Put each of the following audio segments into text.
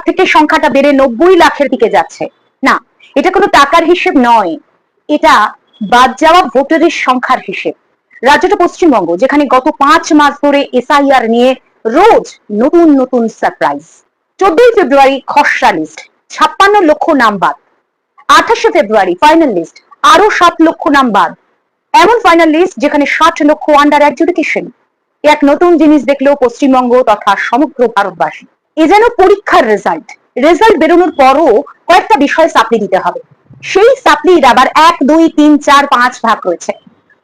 থেকে সংখ্যাটা বেড়ে 90 লাখের দিকে যাচ্ছে। না, এটা কোনো টাকার হিসেব নয়, এটা বাদ যাওয়া ভোটারের সংখ্যার হিসেব। রাজ্যটা পশ্চিমবঙ্গ, যেখানে গত 5 মাস ধরে এসআইআর নিয়ে রোজ নতুন নতুন সারপ্রাইজ। 14 ফেব্রুয়ারি খসড়া লিস্ট, 56 লক্ষ নাম বাদ। 28 ফেব্রুয়ারি ফাইনাল লিস্ট, আরো 7 লক্ষ নাম বাদ। এমন ফাইনাল লিস্ট যেখানে 60 লক্ষ আন্ডার অ্যাডজুডিকেশন। এক নতুন জিনিস দেখলেও পশ্চিমবঙ্গ তথা সমগ্র ভারতবাসী। এ যেন পরীক্ষার রেজাল্ট বেরোনোর পরও কয়েকটা বিষয় সাপ্লি দিতে হবে। সেই সাপ্লির আবার 1, 2, 3, 4, 5 ভাগ রয়েছে।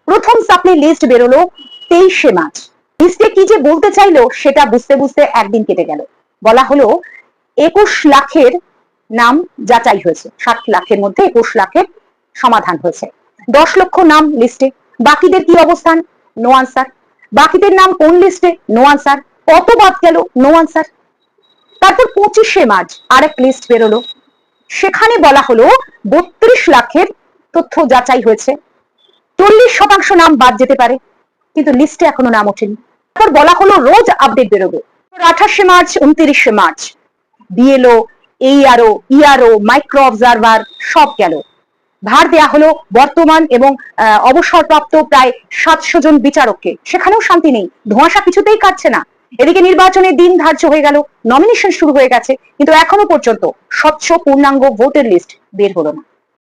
প্রথম সাপ্লি লিস্ট বেরোলো 23শে মার্চ। লিস্টে কি যে বলতে চাইলো সেটা বুঝতে বুঝতে একদিন কেটে গেল। বলা হলো 21 লাখের নাম যাচাই হয়েছে, 60 লাখের মধ্যে 21 লাখের সমাধান হয়েছে। 10 লক্ষ নাম লিস্টে, বাকিদের কি অবস্থান? No answer. বাকিদের নাম কোন লিস্টে? No answer. কত বাদ গেল? No answer. তারপর 25শে মার্চ আরেক লিস্ট বেরোলো, সেখানে বলা হলো 32 লাখের তথ্য যাচাই হয়েছে, 40% নাম বাদ যেতে পারে, কিন্তু লিস্টে এখনো নাম ওঠেনি। তারপর বলা হলো রোজ আপডেট বেরোবে। 28শে মার্চ, 29শে March BLO, AERO, ERO, micro observer সব গেল। ভার দেয়া হলো বর্তমান এবং অবসরপ্রাপ্ত প্রায় 700 জন বিচারককে। সেখানেও শান্তি নেই, ধোঁয়াশা কিছুতেই কাটছে না। এদিকে নির্বাচনের দিন ধার্য হয়ে গেল, নমিনেশন শুরু হয়ে গেছে, কিন্তু এখনো পর্যন্ত স্বচ্ছ পূর্ণাঙ্গ ভোটার লিস্ট বের হলো না।